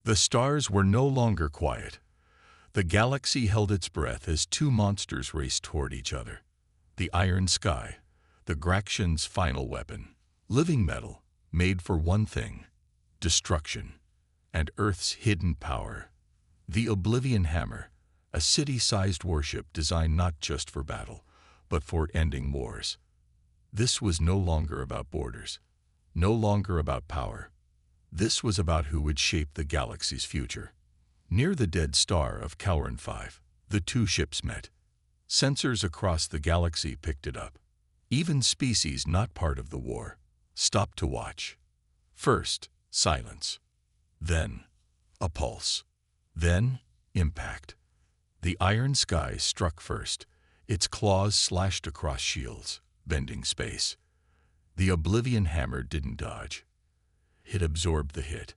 The stars were no longer quiet. The galaxy held its breath as two monsters raced toward each other. The iron sky, the Graxians' final weapon, living metal, made for one thing: destruction, and Earth's hidden power. The Oblivion Hammer, a city-sized warship designed not just for battle, but for ending wars. This was no longer about borders, no longer about power. This was about who would shape the galaxy's future. Near the dead star of Calran 5, the two ships met. Sensors across the galaxy picked it up. Even species not part of the war stopped to watch. First, silence. Then, a pulse. Then, impact. The iron sky struck first. Its claws slashed across shields, bending space. The Oblivion Hammer didn't dodge. It absorbed the hit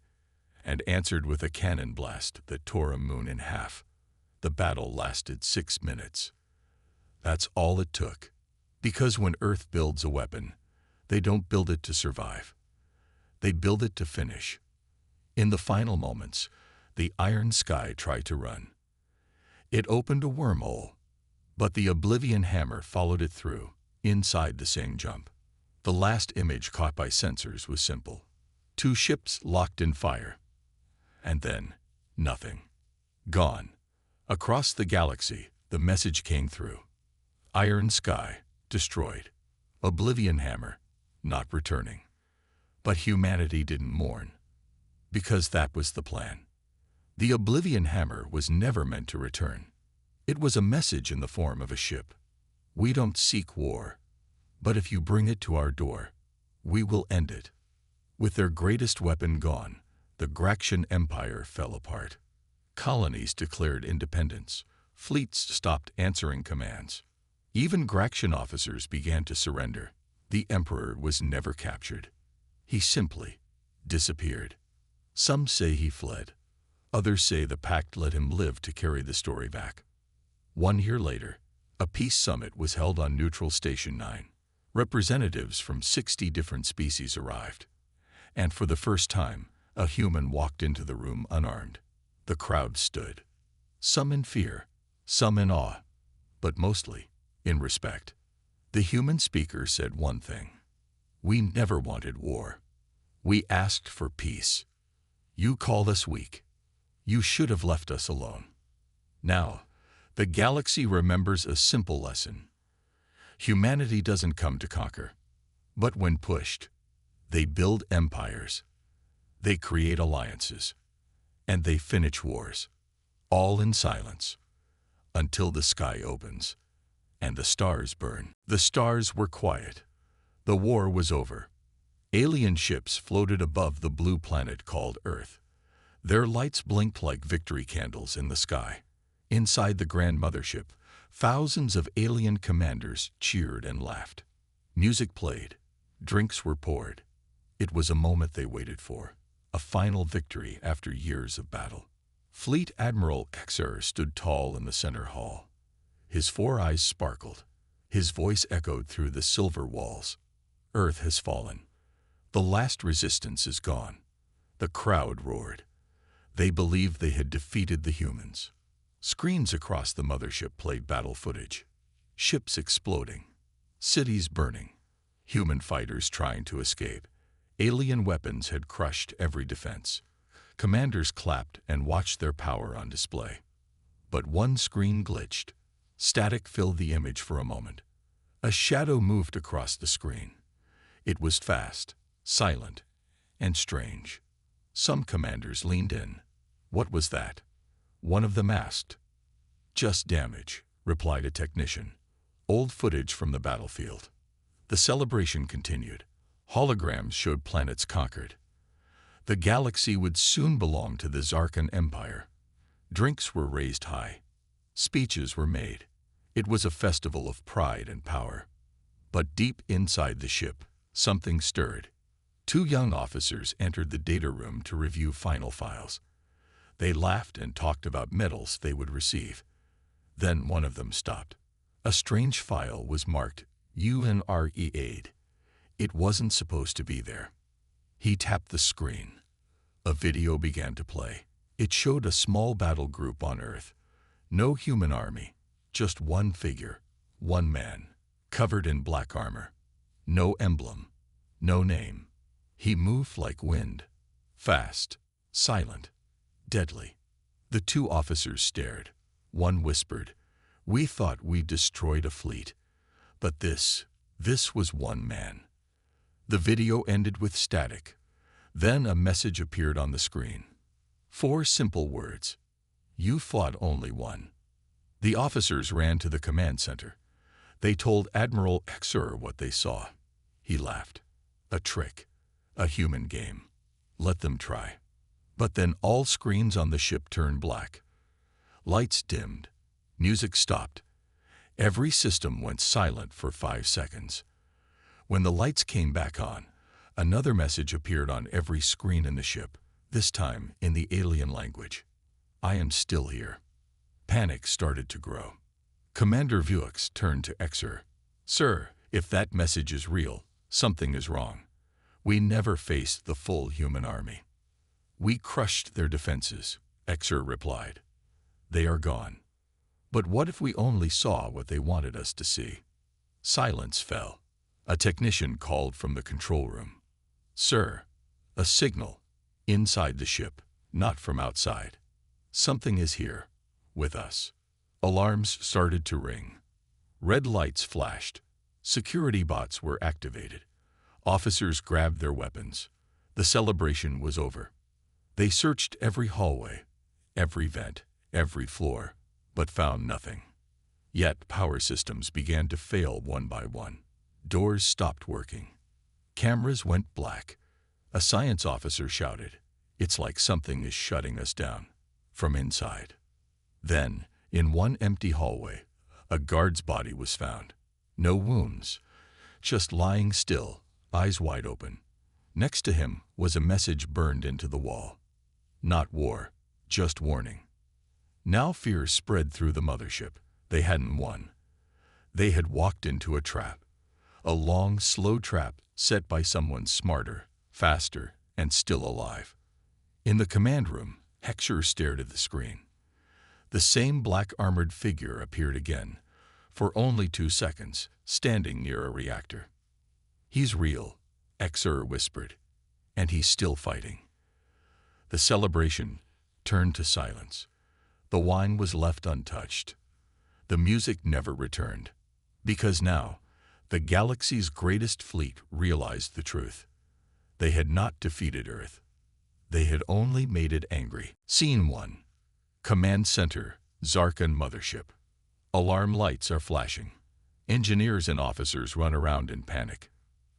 and answered with a cannon blast that tore a moon in half. The battle lasted 6 minutes. That's all it took. Because when Earth builds a weapon, they don't build it to survive. They build it to finish. In the final moments, the iron sky tried to run. It opened a wormhole, but the Oblivion Hammer followed it through, inside the same jump. The last image caught by sensors was simple. Two ships locked in fire. And then, nothing. Gone. Across the galaxy, the message came through. Iron sky, destroyed. Oblivion Hammer, not returning. But humanity didn't mourn, because that was the plan. The Oblivion Hammer was never meant to return. It was a message in the form of a ship. We don't seek war, but if you bring it to our door, we will end it. With their greatest weapon gone, the Graxian Empire fell apart. Colonies declared independence. Fleets stopped answering commands. Even Graxian officers began to surrender. The Emperor was never captured. He simply disappeared. Some say he fled. Others say the Pact let him live to carry the story back. 1 year later, a peace summit was held on Neutral Station 9. Representatives from 60 different species arrived. And for the first time, a human walked into the room unarmed. The crowd stood. Some in fear, some in awe, but mostly in respect. The human speaker said one thing: "We never wanted war. We asked for peace. You called us weak. You should have left us alone." Now, the galaxy remembers a simple lesson. Humanity doesn't come to conquer, but when pushed, they build empires. They create alliances, and they finish wars, all in silence, until the sky opens and the stars burn. The stars were quiet. The war was over. Alien ships floated above the blue planet called Earth. Their lights blinked like victory candles in the sky. Inside the Grand Mothership, thousands of alien commanders cheered and laughed. Music played. Drinks were poured. It was a moment they waited for, a final victory after years of battle. Fleet Admiral Xer stood tall in the center hall. His 4 eyes sparkled. His voice echoed through the silver walls. Earth has fallen. The last resistance is gone. The crowd roared. They believed they had defeated the humans. Screens across the mothership played battle footage. Ships exploding. Cities burning. Human fighters trying to escape. Alien weapons had crushed every defense. Commanders clapped and watched their power on display. But one screen glitched. Static filled the image for a moment. A shadow moved across the screen. It was fast, silent, and strange. Some commanders leaned in. "What was that?" One of them asked. "Just damage," replied a technician. Old footage from the battlefield. The celebration continued. Holograms showed planets conquered. The galaxy would soon belong to the Zarkan Empire. Drinks were raised high. Speeches were made. It was a festival of pride and power. But deep inside the ship, something stirred. 2 young officers entered the data room to review final files. They laughed and talked about medals they would receive. Then one of them stopped. A strange file was marked UNRE aid. It wasn't supposed to be there. He tapped the screen. A video began to play. It showed a small battle group on Earth. No human army, just one figure, one man, covered in black armor. No emblem, no name. He moved like wind, fast, silent, deadly. The two officers stared. One whispered, "We thought we destroyed a fleet. But this was one man." The video ended with static. Then a message appeared on the screen. 4 simple words. "You fought only one." The officers ran to the command center. They told Admiral Xer what they saw. He laughed. "A trick. A human game. Let them try." But then all screens on the ship turned black. Lights dimmed. Music stopped. Every system went silent for 5 seconds. When the lights came back on, another message appeared on every screen in the ship, this time in the alien language. "I am still here." Panic started to grow. Commander Vuix turned to Xer. "Sir, if that message is real, something is wrong. We never faced the full human army." "We crushed their defenses," Xer replied. "They are gone." "But what if we only saw what they wanted us to see?" Silence fell. A technician called from the control room. "Sir, a signal. Inside the ship, not from outside. Something is here, with us." Alarms started to ring. Red lights flashed. Security bots were activated. Officers grabbed their weapons. The celebration was over. They searched every hallway, every vent, every floor, but found nothing. Yet power systems began to fail one by one. Doors stopped working. Cameras went black. A science officer shouted, "It's like something is shutting us down," from inside. Then, in one empty hallway, a guard's body was found. No wounds, just lying still, eyes wide open. Next to him was a message burned into the wall. Not war, just warning. Now fear spread through the mothership. They hadn't won. They had walked into a trap. A long, slow trap set by someone smarter, faster, and still alive. In the command room, Hexer stared at the screen. The same black-armored figure appeared again, for only 2 seconds, standing near a reactor. "He's real," Hexer whispered, "and he's still fighting." The celebration turned to silence. The wine was left untouched. The music never returned, because now, the galaxy's greatest fleet realized the truth. They had not defeated Earth. They had only made it angry. Scene 1. Command Center, Zarkan Mothership. Alarm lights are flashing. Engineers and officers run around in panic.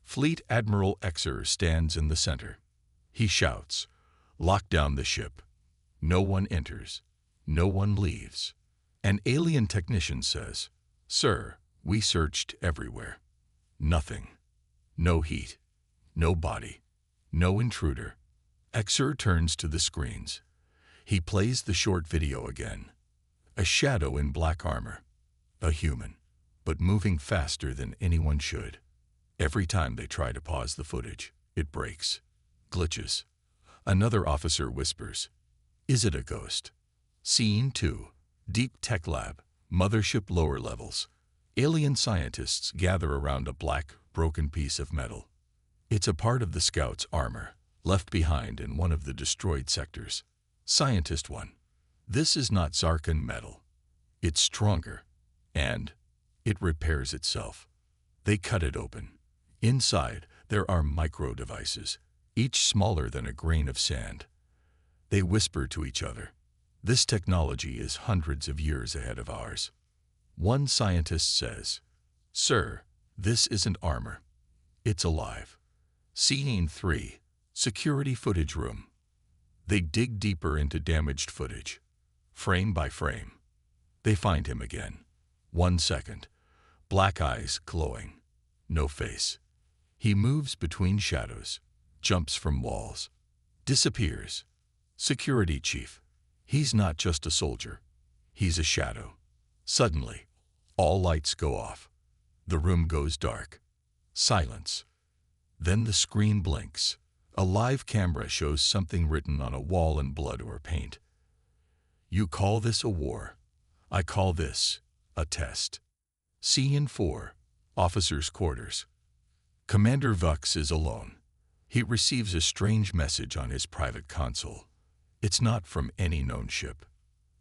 Fleet Admiral Xer stands in the center. He shouts, "Lock down the ship." No one enters. No one leaves. An alien technician says, "Sir, we searched everywhere. Nothing. No heat. No body. No intruder." Xer turns to the screens. He plays the short video again. A shadow in black armor. A human, but moving faster than anyone should. Every time they try to pause the footage, it breaks. Glitches. Another officer whispers, "Is it a ghost?" Scene 2. Deep Tech Lab, Mothership lower levels. Alien scientists gather around a black, broken piece of metal. It's a part of the scout's armor, left behind in one of the destroyed sectors. Scientist 1. "This is not Zarkan metal. It's stronger, and it repairs itself." They cut it open. Inside, there are micro-devices, each smaller than a grain of sand. They whisper to each other. This technology is hundreds of years ahead of ours. One scientist says, "Sir, this isn't armor. It's alive." Scene 3. Security footage room. They dig deeper into damaged footage, frame by frame. They find him again. 1 second. Black eyes glowing. No face. He moves between shadows, jumps from walls, disappears. Security chief. He's not just a soldier. He's a shadow. Suddenly, all lights go off. The room goes dark. Silence. Then the screen blinks. A live camera shows something written on a wall in blood or paint. You call this a war. I call this a test. Scene 4. Officers' Quarters. Commander Vux is alone. He receives a strange message on his private console. It's not from any known ship.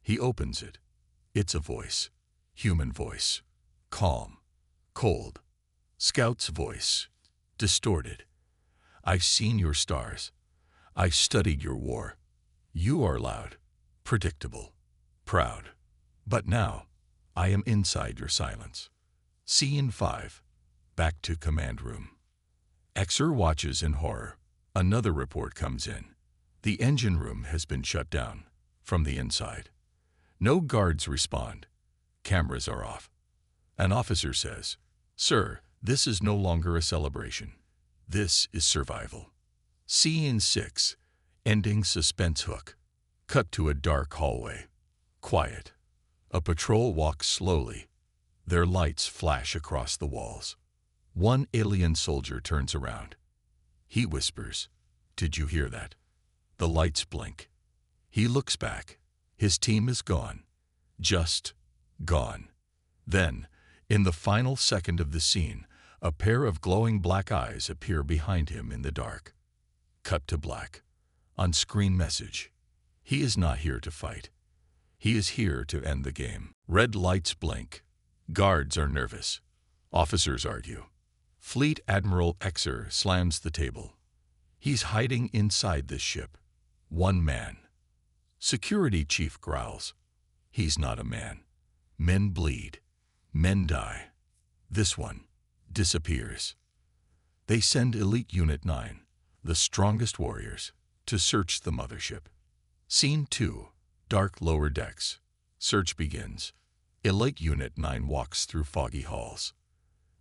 He opens it. It's a voice. Human voice. Calm. Cold. Scout's voice. Distorted. I've seen your stars. I've studied your war. You are loud. Predictable. Proud. But now, I am inside your silence. Scene 5. Back to command room. Xer watches in horror. Another report comes in. The engine room has been shut down from the inside. No guards respond. Cameras are off. An officer says, "Sir, this is no longer a celebration. This is survival." Scene 6. Ending suspense hook. Cut to a dark hallway. Quiet. A patrol walks slowly. Their lights flash across the walls. One alien soldier turns around. He whispers, "Did you hear that?" The lights blink. He looks back. His team is gone. Just gone. Then, in the final second of the scene, a pair of glowing black eyes appear behind him in the dark. Cut to black. On-screen message. He is not here to fight. He is here to end the game. Red lights blink. Guards are nervous. Officers argue. Fleet Admiral Xer slams the table. He's hiding inside this ship. One man. Security chief growls. He's not a man. Men bleed. Men die. This one disappears. They send Elite Unit 9, the strongest warriors, to search the mothership. Scene 2. Dark lower decks. Search begins. Elite Unit 9 walks through foggy halls.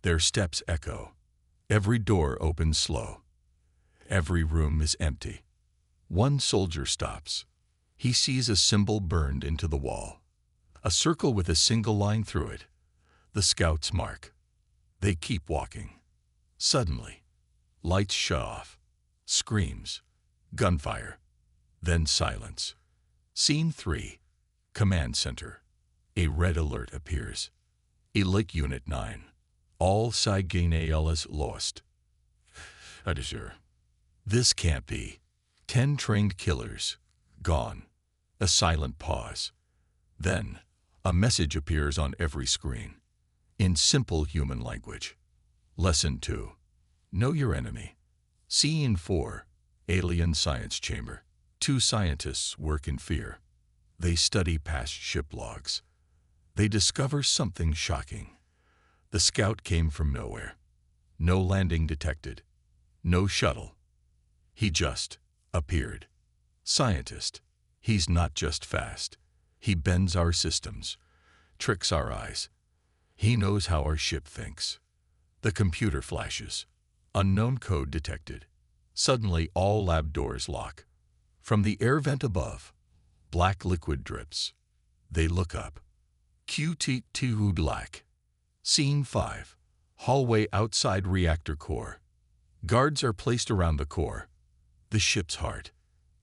Their steps echo. Every door opens slow. Every room is empty. One soldier stops. He sees a symbol burned into the wall. A circle with a single line through it. The scout's mark. They keep walking. Suddenly, lights shut off. Screams. Gunfire. Then silence. Scene 3. Command Center. A red alert appears. Elite Unit 9. All Cyganealas lost. Adisur. This can't be. 10 trained killers. Gone. A silent pause. Then, a message appears on every screen. In simple human language. Lesson 2. Know your enemy. Scene 4. Alien Science Chamber. 2 scientists work in fear. They study past ship logs. They discover something shocking. The scout came from nowhere. No landing detected. No shuttle. He just appeared. Scientist. He's not just fast. He bends our systems, tricks our eyes. He knows how our ship thinks. The computer flashes. Unknown code detected. Suddenly, all lab doors lock. From the air vent above, black liquid drips. They look up. QT2 black. Scene 5. Hallway outside reactor core. Guards are placed around the core. The ship's heart.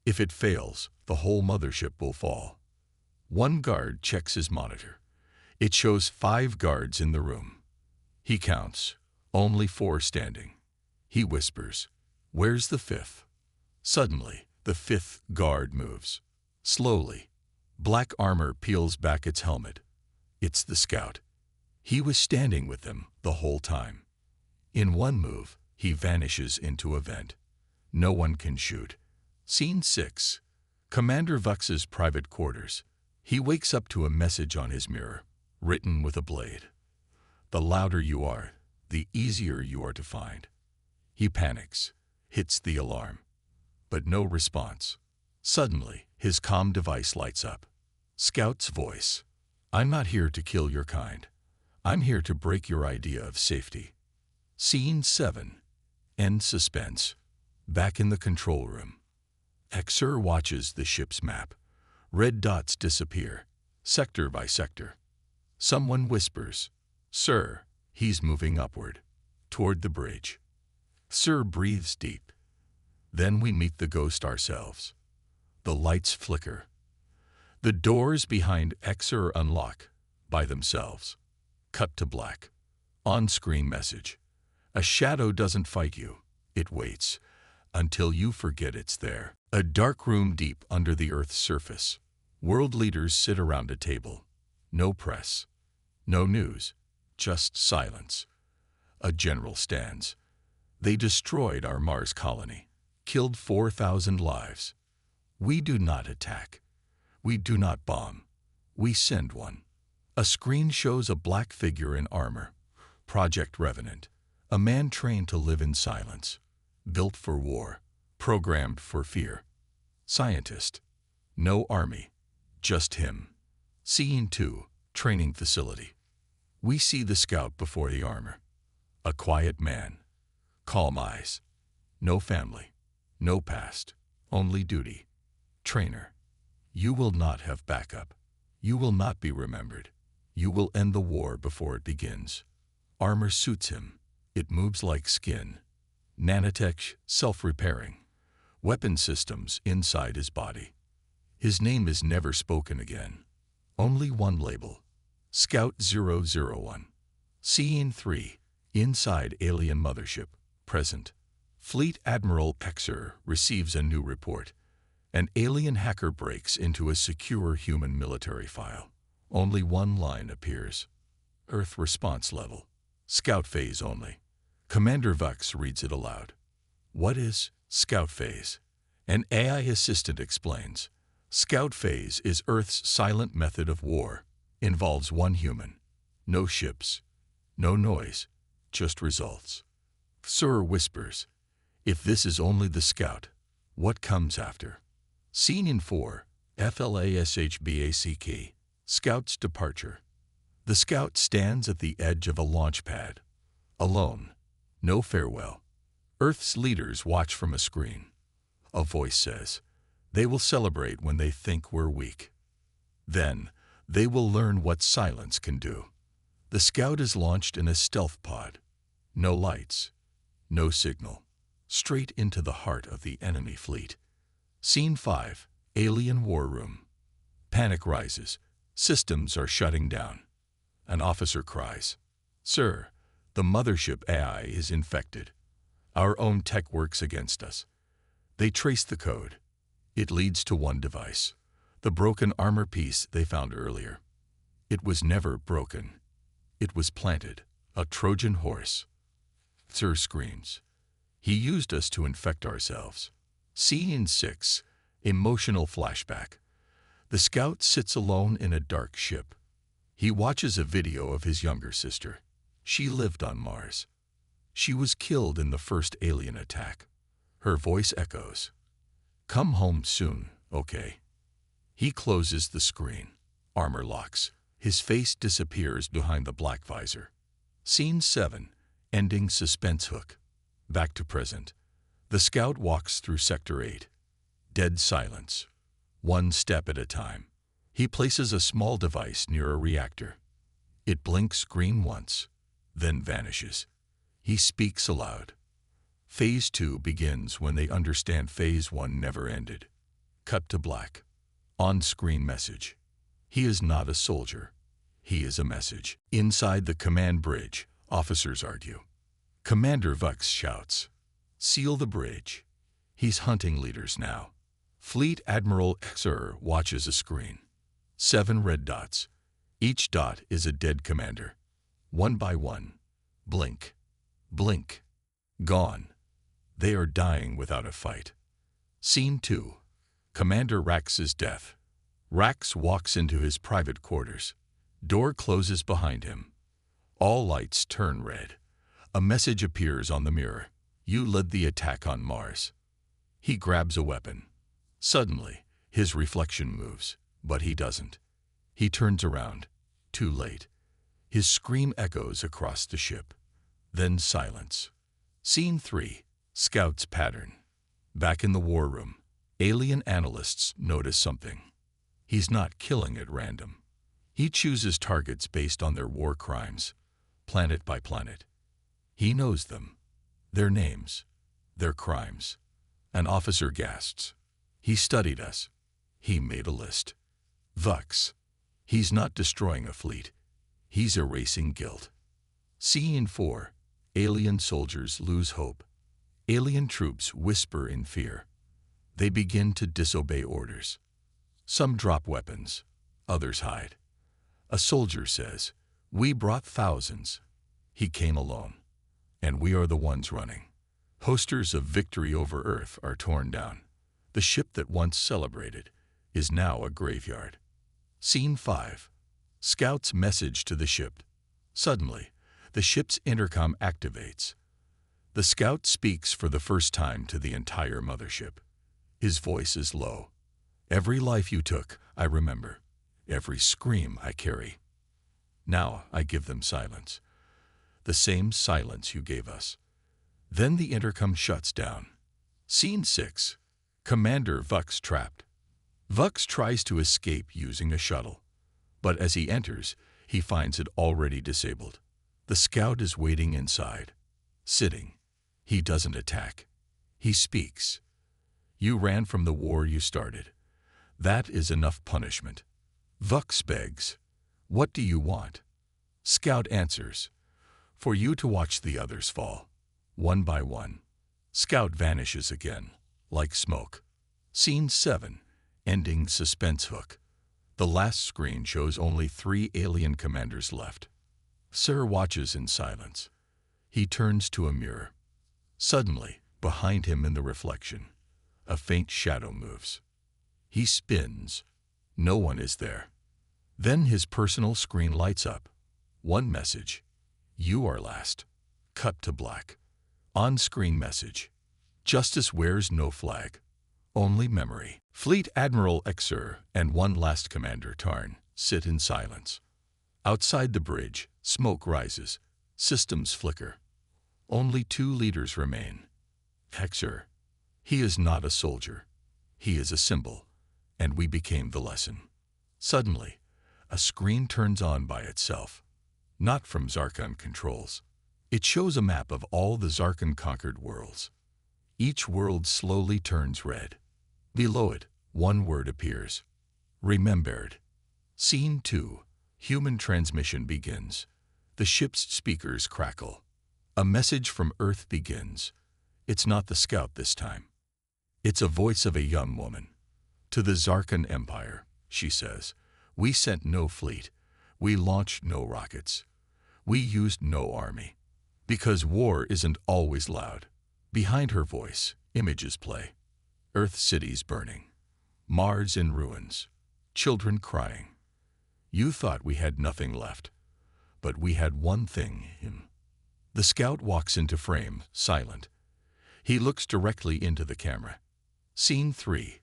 If it fails, the whole mothership will fall. One guard checks his monitor. It shows 5 guards in the room. He counts. Only 4 standing. He whispers, "Where's the 5th?" Suddenly, the 5th guard moves. Slowly, black armor peels back its helmet. It's the scout. He was standing with them the whole time. In one move, he vanishes into a vent. No one can shoot. Scene 6. Commander Vux's private quarters. He wakes up to a message on his mirror, written with a blade. The louder you are, the easier you are to find. He panics, hits the alarm, but no response. Suddenly, his comm device lights up. Scout's voice. "I'm not here to kill your kind. I'm here to break your idea of safety." Scene 7. End suspense. Back in the control room. Xer watches the ship's map. Red dots disappear, sector by sector. Someone whispers, "Sir, he's moving upward, toward the bridge." Sir breathes deep. Then we meet the ghost ourselves. The lights flicker. The doors behind Xer unlock by themselves. Cut to black. On-screen message. A shadow doesn't fight you. It waits until you forget it's there. A dark room deep under the Earth's surface. World leaders sit around a table. No press. No news. Just silence. A general stands. They destroyed our Mars colony. Killed 4,000 lives. We do not attack. We do not bomb. We send one. A screen shows a black figure in armor. Project Revenant. A man trained to live in silence. Built for war. Programmed for fear. Scientist. No army. Just him. Scene 2. Training facility. We see the scout before the armor. A quiet man. Calm eyes. No family. No past. Only duty. Trainer. You will not have backup. You will not be remembered. You will end the war before it begins. Armor suits him. It moves like skin. Nanotech, self-repairing. Weapon systems inside his body. His name is never spoken again. Only one label. Scout 001. Scene 3. Inside alien mothership. Present. Fleet Admiral Xer receives a new report. An alien hacker breaks into a secure human military file. Only one line appears. Earth response level. Scout phase only. Commander Vux reads it aloud. What is Scout phase? An AI assistant explains. Scout phase is Earth's silent method of war. Involves one human. No ships. No noise. Just results. Sir whispers. If this is only the scout, what comes after? Scene in 4. FLASHBACK. Scout's departure. The scout stands at the edge of a launch pad. Alone. No farewell. Earth's leaders watch from a screen. A voice says, they will celebrate when they think we're weak. Then, they will learn what silence can do. The scout is launched in a stealth pod. No lights. No signal. Straight into the heart of the enemy fleet. Scene 5. Alien War Room. Panic rises. Systems are shutting down. An officer cries, Sir, the mothership AI is infected. Our own tech works against us. They trace the code. It leads to one device. The broken armor piece they found earlier. It was never broken. It was planted. A Trojan horse. Sir screams. He used us to infect ourselves. Scene 6. Emotional flashback. The scout sits alone in a dark ship. He watches a video of his younger sister. She lived on Mars. She was killed in the first alien attack. Her voice echoes. Come home soon, okay? He closes the screen. Armor locks. His face disappears behind the black visor. Scene 7. Ending suspense hook. Back to present. The scout walks through Sector 8. Dead silence. One step at a time. He places a small device near a reactor. It blinks green once, then vanishes. He speaks aloud. Phase 2 begins when they understand Phase 1 never ended. Cut to black. On-screen message. He is not a soldier. He is a message. Inside the command bridge, officers argue. Commander Vux shouts, seal the bridge. He's hunting leaders now. Fleet Admiral Xer watches a screen. 7 red dots. Each dot is a dead commander. One by one. Blink. Blink. Gone. They are dying without a fight. Scene 2. Commander Rax's death. Rax walks into his private quarters. Door closes behind him. All lights turn red. A message appears on the mirror. You led the attack on Mars. He grabs a weapon. Suddenly, his reflection moves, but he doesn't. He turns around. Too late. His scream echoes across the ship. Then silence. Scene 3. Scout's pattern. Back in the war room, alien analysts notice something. He's not killing at random. He chooses targets based on their war crimes, planet by planet. He knows them, their names, their crimes. An officer gasps. He studied us. He made a list. Vux. He's not destroying a fleet. He's erasing guilt. Scene 4. Alien soldiers lose hope. Alien troops whisper in fear. They begin to disobey orders. Some drop weapons. Others hide. A soldier says, "We brought thousands. He came alone. And we are the ones running." Posters of victory over Earth are torn down. The ship that once celebrated is now a graveyard. Scene 5. Scout's message to the ship. Suddenly, the ship's intercom activates. The scout speaks for the first time to the entire mothership. His voice is low. "Every life you took, I remember. Every scream I carry. Now I give them silence. The same silence you gave us." Then the intercom shuts down. Scene 6. Commander Vux trapped. Vux tries to escape using a shuttle. But as he enters, he finds it already disabled. The scout is waiting inside. Sitting. He doesn't attack. He speaks. "You ran from the war you started. That is enough punishment." Vux begs, "What do you want?" Scout answers, "For you to watch the others fall, one by one." Scout vanishes again, like smoke. Scene 7. Ending suspense hook. The last screen shows only 3 alien commanders left. Sir watches in silence. He turns to a mirror. Suddenly, behind him in the reflection, a faint shadow moves. He spins. No one is there. Then his personal screen lights up. One message. "You are last." Cut to black. On-screen message. "Justice wears no flag. Only memory." Fleet Admiral Exer and one last Commander Tarn sit in silence. Outside the bridge, smoke rises. Systems flicker. Only 2 leaders remain. Exer. He is not a soldier. He is a symbol. And we became the lesson. Suddenly, a screen turns on by itself. Not from Zarkon controls. It shows a map of all the Zarkon-conquered worlds. Each world slowly turns red. Below it, one word appears. Remembered. Scene 2. Human transmission begins. The ship's speakers crackle. A message from Earth begins. It's not the scout this time. It's a voice of a young woman. "To the Zarkon Empire," she says, "we sent no fleet. We launched no rockets. We used no army. Because war isn't always loud." Behind her voice, images play. Earth cities burning. Mars in ruins. Children crying. "You thought we had nothing left. But we had one thing, him." The scout walks into frame, silent. He looks directly into the camera. Scene 3.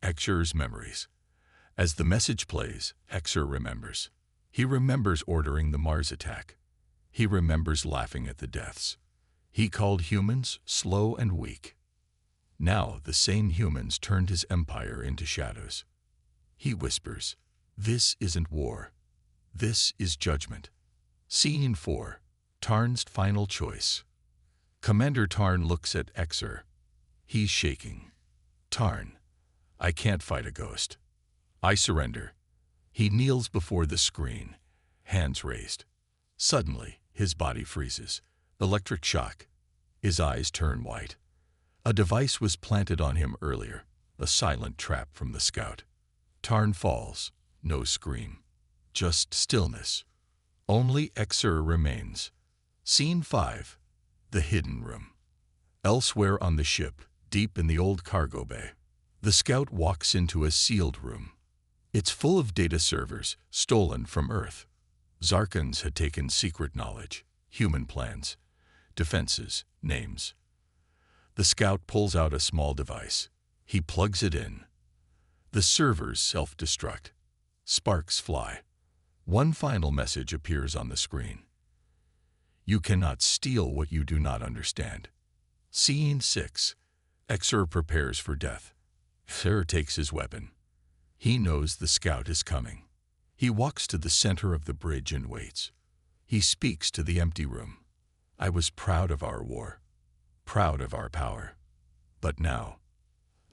Exer's memories. As the message plays, Exer remembers. He remembers ordering the Mars attack. He remembers laughing at the deaths. He called humans slow and weak. Now the same humans turned his empire into shadows. He whispers, "This isn't war. This is judgment." Scene 4. Tarn's final choice. Commander Tarn looks at Exer. He's shaking. "Tarn, I can't fight a ghost. I surrender." He kneels before the screen, hands raised. Suddenly, his body freezes. Electric shock. His eyes turn white. A device was planted on him earlier, a silent trap from the scout. Tarn falls. No scream. Just stillness. Only Exer remains. Scene 5. The hidden room. Elsewhere on the ship, deep in the old cargo bay, the scout walks into a sealed room. It's full of data servers stolen from Earth. Zarkons had taken secret knowledge, human plans, defenses, names. The scout pulls out a small device. He plugs it in. The servers self-destruct. Sparks fly. One final message appears on the screen. "You cannot steal what you do not understand." Scene 6. Exer prepares for death. Exer takes his weapon. He knows the scout is coming. He walks to the center of the bridge and waits. He speaks to the empty room. "I was proud of our war, proud of our power. But now,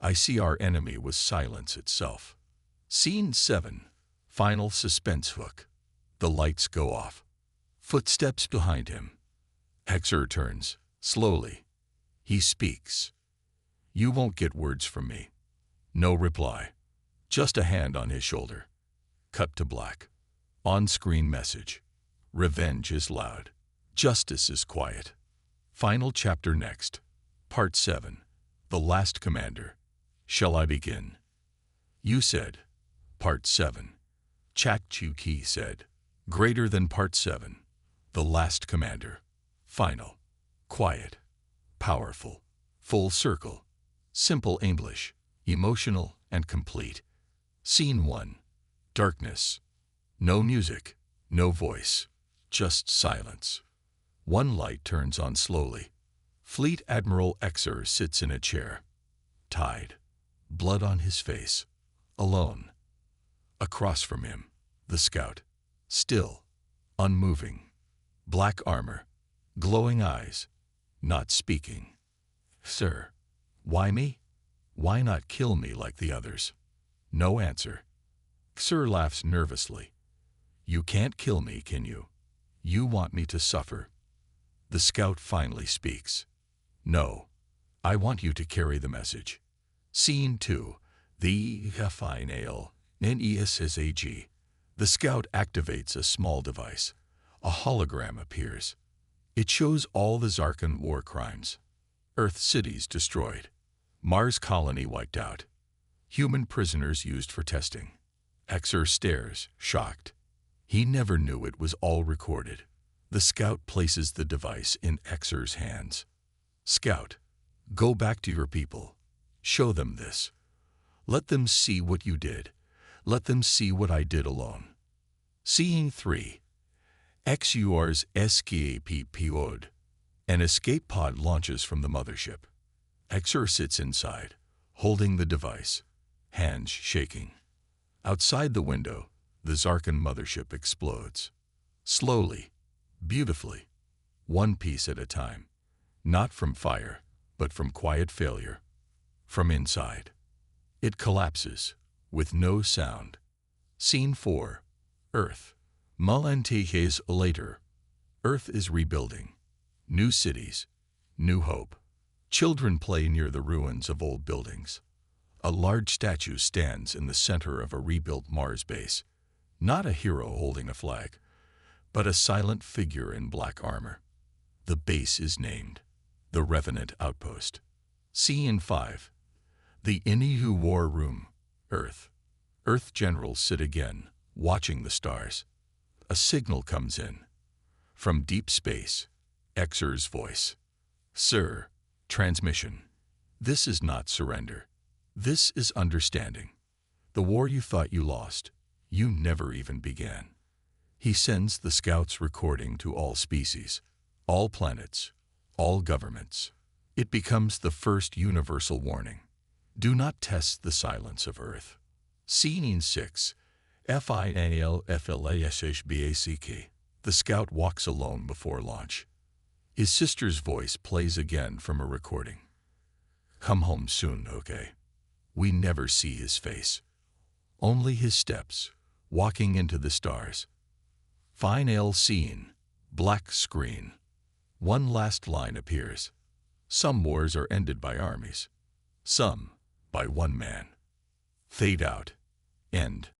I see our enemy was silence itself." Scene 7. Final suspense hook. The lights go off. Footsteps behind him. Hexer turns, slowly. He speaks. You won't get words from me. No reply. Just a hand on his shoulder. Cut to black. On-screen message. Revenge is loud. Justice is quiet. Final chapter next. Part 7. The Last Commander. Shall I begin? You said. Part 7. Chak Chu-Ki said. Greater than Part 7. The Last Commander. Final. Quiet. Powerful. Full circle. Simple English. Emotional and complete. Scene 1. Darkness. No music. No voice. Just silence. One light turns on slowly. Fleet Admiral Hexer sits in a chair. Tied. Blood on his face. Alone. Across from him, the scout. Still. Unmoving. Black armor. Glowing eyes. Not speaking. Sir. Why me? Why not kill me like the others? No answer. Hexer laughs nervously. You can't kill me, can you? You want me to suffer. The scout finally speaks. No. I want you to carry the message. Scene 2. The HFY Nexus. The scout activates a small device. A hologram appears. It shows all the Zarkan war crimes. Earth cities destroyed. Mars colony wiped out. Human prisoners used for testing. Hexer stares, shocked. He never knew it was all recorded. The scout places the device in Hexer's hands. Scout, go back to your people. Show them this. Let them see what you did. Let them see what I did alone. Scene 3. Hexer's escape pod. An escape pod launches from the mothership. Hexer sits inside, holding the device, hands shaking. Outside the window, the Zarkan mothership explodes. Slowly, beautifully, one piece at a time. Not from fire, but from quiet failure. From inside. It collapses, with no sound. Scene 4. Earth. Multiyears later. Earth is rebuilding. New cities. New hope. Children play near the ruins of old buildings. A large statue stands in the center of a rebuilt Mars base. Not a hero holding a flag, but a silent figure in black armor. The base is named the Revenant Outpost. Scene 5. The Inihu War Room. Earth. Earth generals sit again, watching the stars. A signal comes in. From deep space, Hexer's voice. Sir, transmission. This is not surrender. This is understanding. The war you thought you lost, you never even began. He sends the scout's recording to all species, all planets, all governments. It becomes the first universal warning. Do not test the silence of Earth. Scene 6. FINALFLASHBACK. The scout walks alone before launch. His sister's voice plays again from a recording. Come home soon, okay? We never see his face. Only his steps, walking into the stars. Final scene. Black screen. One last line appears. Some wars are ended by armies. Some by one man. Fade out. End.